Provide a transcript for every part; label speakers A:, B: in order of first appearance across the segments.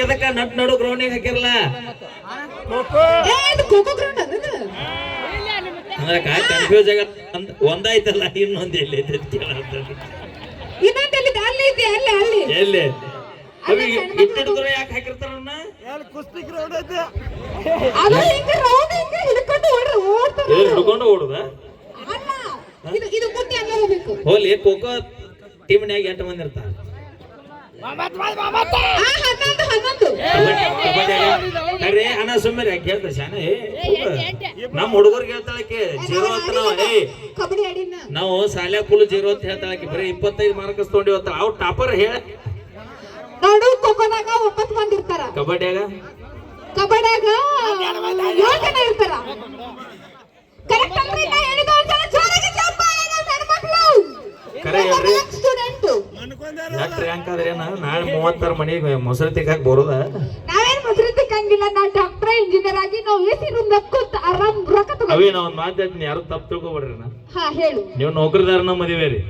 A: ಎದಕ್ಕ ನಡು ಗ್ರೌಂಡಿಗೆ ಹಾಕಿರಲ್ಲ ಅಂದ್ರೆ ಕನ್ಫ್ಯೂಸ್ ಆಗ ಒಂದಾಯ್ತಲ್ಲ ಇನ್ನೊಂದು ಎಲ್ಲಿ ಎಲ್ಲಿ ಇಟ್ಟಿಡಿದ್ರೆ ಯಾಕೆ ಹಾಕಿರ್ತಾರನ್ನ ಹಿಡ್ಕೊಂಡು ಓಡುದ ಹೋಲಿ ಖೋಖೋ ಟೀಮ್ನ್ಯಾಗ 8 ಮಂದಿ ಇರ್ತಾರ ಅರೆ ಅಣ್ಣ ಸುಮ್ಮನೆ ಕೇಳ್ತ ಶಾನೆ ನಮ್ಮ ಹುಡುಗರಿಗೆ ಹೇಳ್ತಾಳಕ್ಕೆ 0 ಅಂತ ನಾವು ಶಾಲ್ಯಾಗ ಫುಲ್ 0 ಅಂತ ಹೇಳ್ತಾಳಕ್ಕೆ ಬರೀ 25 ಮಾರ್ಕ್ಸ್ ತೊಗೊಂಡಿವತ್ತ ಅವ್ ಟಾಪರ್ ಹೇಳ
B: ನೋಡು ಖೋಖೋದಾಗ 9 ಮಂದಿ ಇರ್ತಾರ
A: ಕಬಡ್ಡಿಯಾಗ
B: 7 ಜನ ಇರ್ತಾರ ಕರೆಕ್ಟ್ ಅಂದ್ರೆ ನಾ ಹೇಳಿದ ಜೋರಾಗಿ ಚಪ್ಪಾಳೆ ಹೆಣ್ಮಕ್ಳು
A: ಕರೆ ಹೇಳ್ರಿ
B: ಸ್ಟೂಡೆಂಟ್
A: ಡಾಕ್ಟರ್ ಯಾಕಂದ್ರೆ ನಾಳೆ 36 ಮನೆಗೆ ಮೊಸರು ತಿಕ್ಕಾಕ ಬರೋದ
B: ನಾವೇನ್ ಮೊಸರು ತಿಕ್ಕಂಗಿಲ್ಲ ನಾ ಡಾಕ್ಟರ್ ಇಂಜಿನಿಯರ್ ಆಗಿ ನಾವು ಎಸಿ ರೂಮ್ ನಕ್ಕೋತ ಆರಾಮ್ ರೊಕ್ಕ ತಗೋ
A: ಅವೇ ನಾ ಒಂದು ಮಾತು ಹೇಳ್ತೀನಿ ಯಾರು ತಪ್ಪು ತಿಳ್ಕೊಬೇಡ್ರಿ
B: ಹಾ ಹೇಳು
A: ನೀವು ನೌಕರಿದಾರನ ಮದುವೆ ರೀ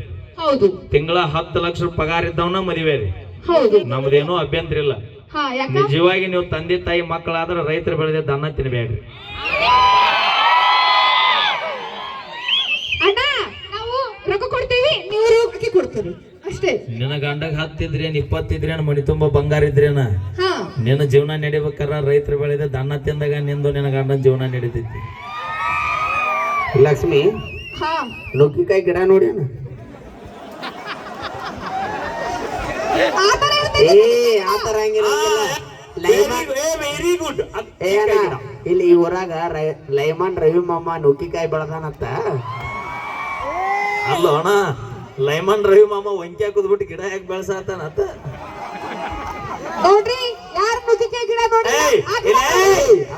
B: ಹೌದು
A: ತಿಂಗಳ 10 ಲಕ್ಷ ಪಗಾರ ಇದ್ದವನ ಮದುವೆ ರೀ
B: ಹೌದು
A: ನಮ್ದೇನೋ ಅಭ್ಯಂತರ ಇಲ್ಲ
B: ಹಾ ಯಾಕ
A: ನಿಜವಾಗಿ ನೀವು ತಂದೆ ತಾಯಿ ಮಕ್ಕಳಾದ್ರೆ ರೈತರು ಬೆಳೆದ ಅನ್ನ ತಿನ್ಬೇಡ್ರಿ
B: ಅಣ್ಣ ನಾವು ರೊಕ್ಕ ಕೊಡ್ತೀವಿ ನೀವು ರೊಕ್ಕ ಕೊಡ್ತೀರಿ ಅಷ್ಟೇ
A: ನಿನ್ನ ಗಂಡಗ 10 ಇದ್ರೇನ್ 20 ಇದ್ರೇನ್ ಮನಿ ತುಂಬಾ ಬಂಗಾರ ಇದ್ರೇನ ನಿನ್ನ ಜೀವನ ನಡಿಬೇಕಾರ ರೈತರು ಬೆಳೆದ ಅನ್ನ ತಿಂದಾಗ ನಿಂದು ನಿನ್ನ ಗಂಡನ ಜೀವನ ನಡೀತೈತಿ
C: ಲಕ್ಷ್ಮಿ ನುಗ್ಗಿಕಾಯಿ ಗಿಡ ನೋಡಿ ಆತರ
A: ವೆರಿ ಗುಡ್
C: ಇಲ್ಲಿ ಈ ಊರಾಗ ಲೈಮನ್ ರವಿ ಮಾಮ ನುಗ್ಗಿಕಾಯಿ ಬೆಳದಾನತ್ತ
A: ಅಲ್ಲ ಅಣ್ಣ ಲೈಮನ್ ರವಿ ಮಾಮ ಒಂಕಿ ಹಾಕುದ್ಬಿಟ್ಟು ಗಿಡ ಯಾಕೆ ಬೆಳೆಸತ್ತಾನತ್ತ
B: ನೋಡ್ರಿ ಯಾರು ನುಗ್ಗಿಕಾಯಿ ಗಿಡ ನೋಡಿ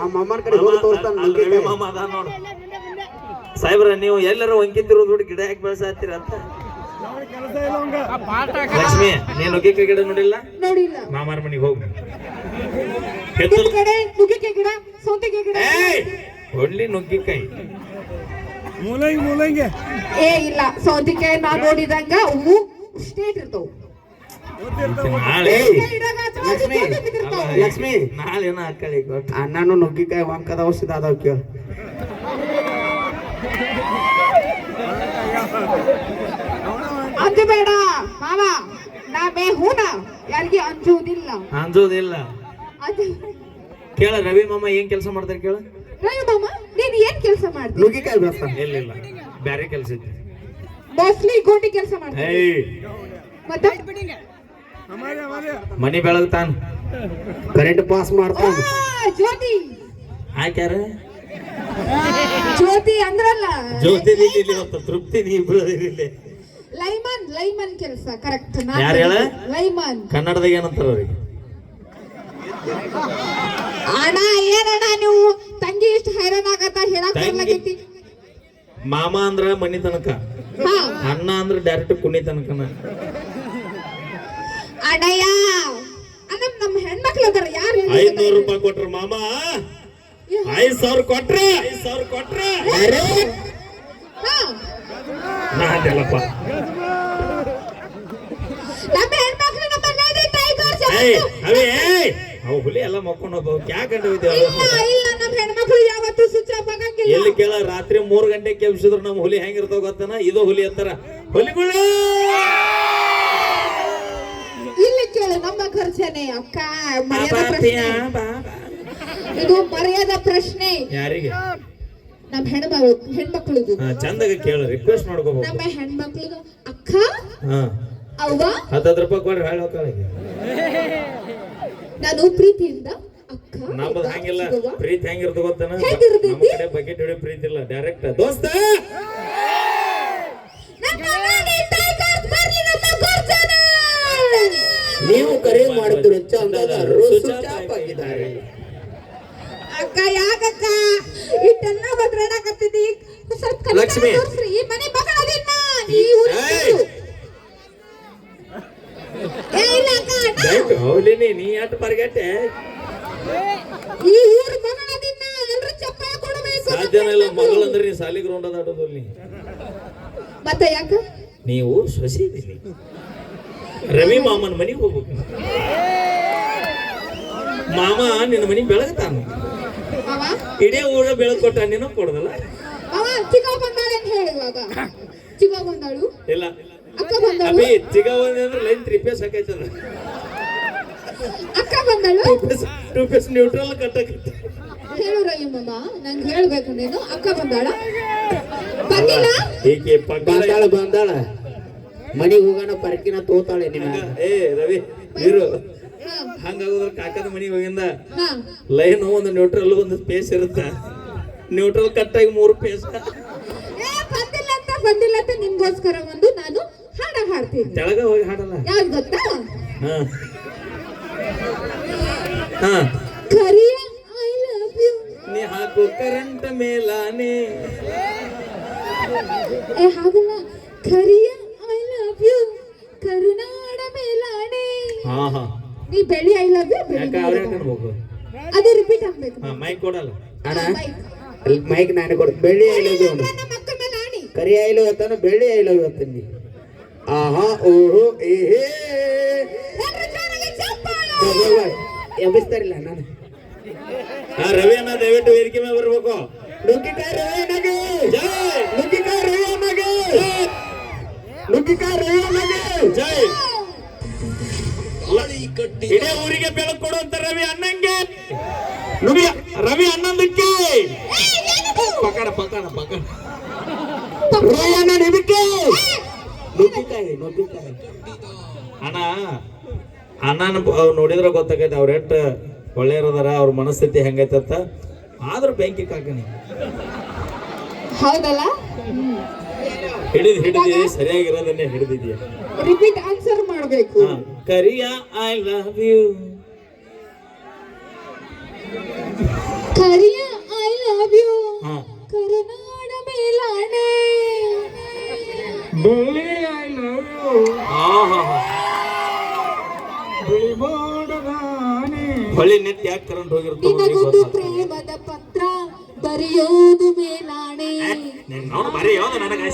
C: ಆ ಮಾಮನ ಕಡೆ ಹೋಗಿ ತೋರಿಸ್ತಾನ
A: ರವಿ ಮಾಮ ಅದ ನೋಡು ಸಾಹೇಬ್ರ ನೀವು ಎಲ್ಲರೂ ಒಂಕಿ ತಿರುದ್ಬಿಟ್ಟು ಗಿಡ ಯಾಕೆ ಬೆಳೆಸತ್ತೀರ ಅಂತ ಲಕ್ಷ್ಮಿ ನೀನು ನುಗ್ಗಿಕಾಯಿ ಗಿಡ ನೋಡಿಲ್ಲ ಮಾಮಾರ ಮನೆಗೆ ಹೋಗಿ
B: ನುಗ್ಗಿಕಾಯಿ ಗಿಡ ಸೌತೆಕಾಯಿ ಗಿಡ
A: ಒಳ್ಳೆ ನುಗ್ಗಿಕಾಯಿ
C: ಮೂಲಂಗಿ
B: ಏ ಇಲ್ಲ ಸೌತೆಕಾಯಿ ನಾ ನೋಡಿದಂಗ ಅವು ಸ್ಟೇಟ್ ಇರ್ತಾವ
C: ಲಕ್ಷ್ಮಿ
A: ನಾಳೆನ ಹಾಕಳಿ
C: ಅಣ್ಣನು ನುಗ್ಗಿಕಾಯಿ ವಂಕದ ಔಷಧ ಅದಾವ ಕೇಳ
B: ಅಂಜಬೇಡ ಮಾವ ನಾ ಹೂನ ಯಾರಿಗೆ
A: ಅಂಜುವುದಿಲ್ಲ ಕೇಳ ರವಿ ಮಾಮ ಏನ್ ಕೆಲಸ ಮಾಡ್ತಾರೆ ಕೇಳ
B: ರವಿ ಮಾಮ ನೀನ್ ಏನ್ ಕೆಲಸ ಮಾಡ್ತಿ
C: ನುಗ್ಗಿಕಾಯಿ ಬೆಳೆಸ್ತಾನ
A: ಇಲ್ಲ ಬ್ಯಾರೆ ಕೆಲಸ ಐತಿ
B: ಮೋಸ್ಟ್ಲಿ ಗೋಟಿ ಕೆಲಸ ಮಾಡ್ತೀನಿ ಮತ್ತೆ
A: ಮನಿ ಬೆಳಗ್ತಾನ
C: ಕರೆಂಟ್ ಪಾಸ್ ಮಾಡ್ತಾನ
B: ಜ್ಯೋತಿ
A: ಆಯ್ಕ್ಯಾರ
B: ಜ್ಯೋತಿ ಅಂದ್ರಲ್ಲ
A: ಜ್ಯೋತಿ ತೃಪ್ತಿ ನೀ ಬಿಡೋದಿಲ್ಲ
B: ಲೈಮನ್ ಕೆಲಸ ಕರೆಕ್ಟ್
A: ಯಾರು ಹೇಳ
B: ಲೈಮನ್
A: ಕನ್ನಡದಾಗ ಏನಂತಾರ ಅವ್ರಿಗೆ
B: ಅಣ್ಣ ಏನಣ್ಣ ನೀವು ತಂಗಿ ಇಷ್ಟು ಹೈರಾಣ ಆಗತ್ತ ಹೇಳಕ್ ಬರ್ಲಾಗೈತಿ
A: ಮಾಮ ಅಂದ್ರ ಮನಿ ತನಕ ಅಣ್ಣ ಅಂದ್ರ ಡೈರೆಕ್ಟ್ ಕುಣಿ ತನಕನ
B: ಅಣ್ಣಯ್ಯ ನಮ್ಮ ಹೆಣ್ಮಕ್ಳು ಅದಾರ ಯಾರು
A: 500 ರೂಪಾಯಿ ಕೊಟ್ರ ಮಾಮ 5,000 ಕೊಟ್ರೆ ನಾನೆಲ್ಲಪ್ಪ
B: ನಮ್ಮ ಹೆಣ್ಮಕ್ಳು
A: ಅವು ಹುಲಿ ಎಲ್ಲ ಮಕ್ಕೊಂಡು ಹೋಗ್ತಾವ ಯಾಕಂದ್ರೆ
B: ಇಲ್ಲ ನಮ್ಮ ಹೆಣ್ಮಕ್ಳು ಯಾವತ್ತೂ ಸ್ವಿಚ್ ಆಫ್ ಆಗಂಗಿಲ್ಲ
A: ಎಲ್ಲಿ ಕೇಳ ರಾತ್ರಿ 3 ಗಂಟೆಗೆ ಕೆಲ್ಸಿದ್ರು ನಮ್ಮ ಹುಲಿ ಹೆಂಗಿರ್ತಾವ ಗೊತ್ತನ ಇದು ಹುಲಿ ಅಂತಾರ ಹುಲಿಗಳು
B: ಇಲ್ಲಿ ಕೇಳು ನಮ್ಮ ಖರ್ಚನೆ ಅಕ್ಕ ಇದು ಮರ್ಯಾದ ಪ್ರಶ್ನೆ
A: ಯಾರಿಗೆ
B: ನಮ್ಮ ಹೆಣ್ಮಕ್ಳು
A: ಚಂದಾಗ ಕೇಳ ರಿಕ್ವೆಸ್ಟ್ ಮಾಡ್ಕೋಬಹುದು
B: ನಮ್ಮ ಹೆಣ್ಮಕ್ಳು ಅಕ್ಕ
A: ಅವ್ವ 10 ರೂಪಾಯಿ ಕೊಡ್ರಿ ಹೇಳೋಕಾಳಿಗೆ
B: ನಾನು ಪ್ರೀತಿಯಿಂದ ಅಕ್ಕ
A: ನಮ್ಮದು ಹಂಗಿಲ್ಲ ಪ್ರೀತಿ ಹೆಂಗಿರ್ತ ಗೊತ್ತನ ನಮ್ಮ ಕಡೆ ಬಕೆಟ್ ಹೊಡಿ ಪ್ರೀತಿ ಇಲ್ಲ ಡೈರೆಕ್ಟ್ ದೋಸ್ತ
C: ನೀವು ಕರೆ ಮಾಡುತ್ತಿರೋ ಚಂದದಾರರು ಸ್ವಿಚ್ ಆಫ್ ಆಗಿದ್ದಾರೆ
B: ಅಕ್ಕ ಯಾಕಕ್ಕ ಇಟ್ಟನ್ನ ಬದ್ರಾಡಕತ್ತಿದ್ದಿ ಸ್ವಲ್ಪ
C: ಲಕ್ಷ್ಮಿ
B: ಈ ಮನೆ ಮಗಳದಿನ್ನ ಈ ಊರು ಏ ಇಲ್ಲ ಅಕ್ಕ
A: ಹೌಲಿನಿ ನೀ ಅಟ್ ಬರ್ಗೆಟ್ಟೆ
B: ಈ ಊರು ಮಗಳದಿನ್ನ ಎಲ್ಲರೂ ಚಪ್ಪಾಳೆ ಕೊಡಬೇಕು
A: ಸಾಧ್ಯನೇ ಇಲ್ಲ ಮಗಳಂದ್ರೆ ನೀ ಸಾಲಿ ಗ್ರೌಂಡ್ ಅದಾಡೋದಲ್ಲಿ
B: ಮತ್ತೆ ಯಾಕ
A: ನೀವು ಸೊಸಿ ಇದ್ದೀನಿ ರವಿ ಮಾಮನ ಮನೆಗೆ ಹೋಗ್ಬೇಕು ಮಾಮ ನಿನ್ನ ಮನಿ ಬೆಳಗ್ತಾನ
B: ಮಾವ
A: ಇಡೀ ಊರ ಬೆಳಗ್ ಕೊಟ್ಟ ನೀನು ಕೊಡದಲ್ಲ
B: ಮಾವ ಚಿಕ್ಕ ಬಂದಾಳೆ ಅಂತ ಹೇಳಿ ಇವಾಗ ಚಿಕ್ಕ ಬಂದಾಳು
A: ಇಲ್ಲ
B: ಅಕ್ಕ ಬಂದಾಳು
A: ಅಭಿ ಚಿಗ ಅಂದ್ರೆ ಲೈನ್ 3 ಪೇಸ್ ಹಾಕೈತದ
B: ಅಕ್ಕ ಬಂದಾಳು
A: 2 ಪೇಸ್ ನ್ಯೂಟ್ರಲ್ ಕಟ್ಟಕೈತಿ
B: ಹೇಳು ರಯ್ಯಮ್ಮ ನಂಗೆ ಹೇಳ್ಬೇಕು ನೀನು ಅಕ್ಕ ಬಂದಾಳ ಬಂದಿಲ್ಲ
A: ಹೀಗೆ ಪಗ್ಗಾಳ
C: ಬಂದಾಳ ಮನಿಗೆ ಹೋಗೋಣ ಪರಕಿನ ತೋತಾಳೆ ನಿನ್ನ
A: ಏ ರವಿ ಇರು
B: ಹಾ
A: ಹಂಗಾಗೋದ್ರ ಕಾಕದ ಮನಿಗೆ ಹೋಗಿಂದ
B: ಹಾ
A: ಲೈನ್ ಒಂದು ನ್ಯೂಟ್ರಲ್ ಒಂದು ಸ್ಪೇಸ್ ಇರುತ್ತ ನ್ಯೂಟ್ರಲ್ ಕಟ್ಟಾಗಿ 3 ಪೇಸ್
B: ಬಂದಿಲ್ಲ ಅಂತ ನಿಮ್ಗೋಸ್ಕರ ಒಂದು ನಾನು ಹಾಡ ಹಾಡ್ತೀನಿ
A: ತೆಳಗ ಹೋಗಿ ಹಾಡಲ್ಲ
B: ಯಾವ್ದು ಗೊತ್ತಾ
A: ಹಾ ಹಾ
B: ಕರಿಯ ಐ ಲವ್ ಯು
A: ನೀ ಹಾಕು ಕರೆಂಟ್ ಮೇಲಾನೆ
B: ಏ ಹಾಗಲ್ಲ ಕರಿಯ ಐ ಲವ್ ಯು ಕರುನಾಡ ಮೇಲಾಣೆ
A: ಹಾ ಹಾ
B: ನೀ ಬೆಳಿ ಐ ಲವ್ ಯು
A: ಯಾಕ ಅವ್ರ ಹಾಕಬೇಕು
B: ಅದೇ ರಿಪೀಟ್ ಆಗ್ಬೇಕು
A: ಹಾ ಮೈಕ್ ಕೊಡಲ್ಲ
C: ಅಣ್ಣ ಅಲ್ಲಿ ಮೈಕ್ ನಾನು ಕೊಡ್ ಬೆಳ್ಳಿ ಐಲೋ
B: ನಮ್ಮ ಅಕ್ಕ ಮೇಲೆ ಆಣಿ
C: ಕರಿ ಐಲೋ ಇವತ್ತಾನ ಬೆಳ್ಳಿ ಐಲೋ ಇವತ್ತನ್ನಿ ಆಹಾ ಓಹೋ ಏಹೇ
B: ಎಲ್ಲರೂ ಜೋರಾಗಿ ಚಪ್ಪಾಳೆ.
C: ಎಬ್ಬಿಸ್ತಾರಿಲ್ಲ ನಾನು
A: ಹಾ ರವಿ ಅಣ್ಣ ದಯವಿಟ್ಟು ವೇದಿಕೆ ಮೇಲೆ ಬರ್ಬೇಕು
C: ನುಗ್ಗಿಕಾಯಿ ರವಿ ಅಣ್ಣಗೆ
A: ಜೈ
C: ನುಗ್ಗಿಕಾಯಿ ರವಿ ಅಣ್ಣಗೆ ನುಗ್ಗಿಕಾಯಿ ರವಿ ಅಣ್ಣಗೆ
A: ಜೈ ಇಡೀ ಊರಿಗೆ ಬೆಳಕು ಕೊಡುವಂತ ರವಿ ಅಣ್ಣಂಗೆ ರವಿ ಅಣ್ಣಂದಕ್ಕೆ ಪಕಡ ಪಕಡ ಪಕಡ
C: ರವಿ ಅಣ್ಣ ನಿಮಗೆ ನುಗ್ಗಿಕಾಯಿ ನುಗ್ಗಿಕಾಯಿ
A: ಅಣ್ಣ ಅಣ್ಣನ ನೋಡಿದ್ರೆ ಗೊತ್ತಾಗೈತೆ ಅವ್ರ ಎಷ್ಟ್ ಒಳ್ಳೆಯರದಾರ ಅವ್ರ ಮನಸ್ಥಿತಿ ಹೆಂಗೈತಂತ ಆದ್ರೂ ಬೆಂಕಿ ಕಾಕನಿ
B: ಹೌದಲ್ಲ
A: ಹಿಡಿದಿ ಸರಿಯಾಗಿರೋದನ್ನೇ ಹಿಡಿದಿದ್ಯಾ
B: ರಿಪೀಟ್ ಆನ್ಸರ್ ಮಾಡಬೇಕು
A: ಕರಿಯ ಐ ಲವ್ ಯು
B: ಕರಿಯ ಐ ಲವ್ ಯು
A: ಹಾ
B: ಕರುನಾಡ ಮೇಲಾಣೆ
C: ಬೆಳ್ಳಿ ಐ ಲವ್ ಯು
A: ಹೊಳಿ ನೆಟ್ ಯಾಕೆ ಕರೆಂಟ್ ಹೋಗಿರುತ್ತೆ
B: ನಿನಗೊಂದು ಪ್ರೇಮದ ಪತ್ರ ಬರೆಯೋದು ಮೇಲಾಣೆ
A: ನಾನು ಬರೀ ಯಾವ್ದು ನನಗೆ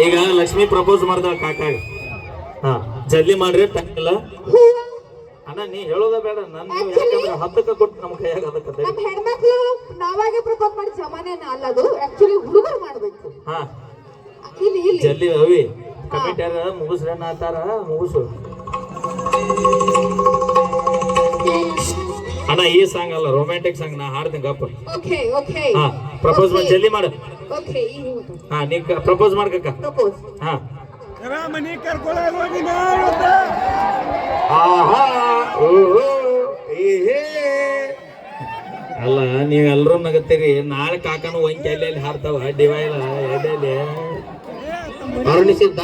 A: ಈಗ ಲಕ್ಷ್ಮಿ ಪ್ರಪೋಸ್ ಮಾಡ್ದ ಕಾಕಾಗ ಹಾ ಜಲ್ದಿ ಮಾಡ್ರಿ ಟೈಮ್ ಇಲ್ಲ
B: ಹೂವ
A: ಅಣ್ಣ ನೀ ಹೇಳೋದ ಬೇಡ ನನ್ನ ಯಾಕಂದ್ರೆ 10ಕ್ಕೆ ಕೊಟ್ಟು ನಮ್ಮ ಕೈಯಾಗ ಅದಕ್ಕೆ
B: ನಮ್ಮ ಹೆಣ್ಮಕ್ಳು ನಾವಾಗೆ ಪ್ರಪೋಸ್ ಮಾಡಿ ಜಮಾನೇನ ಅಲ್ಲದು ಆಕ್ಚುಲಿ ಹುಡುಗರು ಮಾಡ್ಬೇಕು
A: ಹಾ
B: ಇಲ್ಲಿ ಇಲ್ಲಿ
A: ಜಲ್ದಿ ಅವಿ ಕಮಿಟಿ ಯಾರ ಮುಗಿಸ್ರಿ ಅಣ್ಣ ಆತಾರ ಮುಗಿಸು ಅಣ್ಣ ಈ ಸಾಂಗ್ ಅಲ್ಲ ರೊಮ್ಯಾಂಟಿಕ್ ಸಾಂಗ್ ನಾ ಹಾಡ್ತೀನಿ ಗಪ್ಪ
B: ಓಕೆ ಓಕೆ
A: ಹಾ ಪ್ರಪೋಸ್ ಮಾಡಿ ಜಲ್ದಿ ಮಾಡು
B: ಓಕೆ ಈ
A: ಹಾ ನೀ ಪ್ರಪೋಸ್ ಮಾಡ್ಕಕ್ಕ
B: ಪ್ರಪೋಸ್
A: ಹಾ
C: ಆಹಾ ಓಹೋ ಏಹೇ
A: ಅಲ್ಲ ನೀವೆಲ್ಲರೂ ನಗತ್ತೀರಿ ನಾಳೆ ಕಾಕನು ಒಂಕಿ ಅಲ್ಲಿ ಹಾರ್ತಾವ ಡಿವೈಲ ಎಲ್ಲಿ
C: ಅರುಣಿಸಿದ್ದ